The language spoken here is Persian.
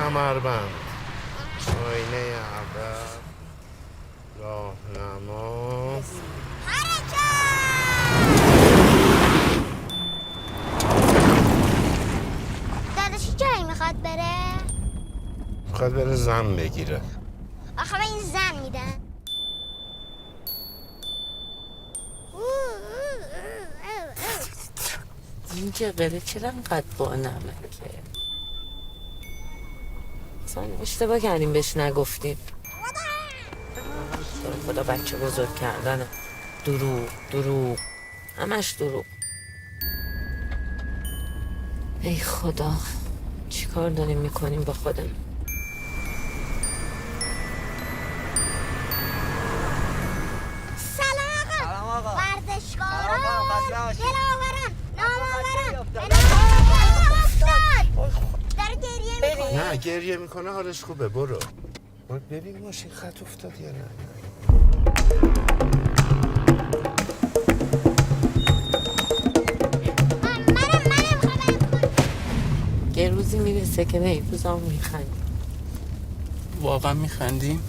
کمربند، آینه عقب، راهنما. داداشی جایی میخواد بره؟ میخواد بره زن بگیره. آخه به این زن میدن. این جغره چرا انقدر با نمکه؟ اصلا اشتباه کردیم بهش نگفتیم. خدا بچه بزرگ کردنه. دروغ همش دروغ. ای خدا چی کار داریم میکنیم با خودم؟ سلام آقا. ورزشکاران، دلاوران، نامآوران، داره گریه میکنه. نه گریه میکنه حالش خوبه. برو ببین ماشین خط افتاد یا نه. یه روزی میرسه که به این روزا میخندیم. واقعا میخندیم؟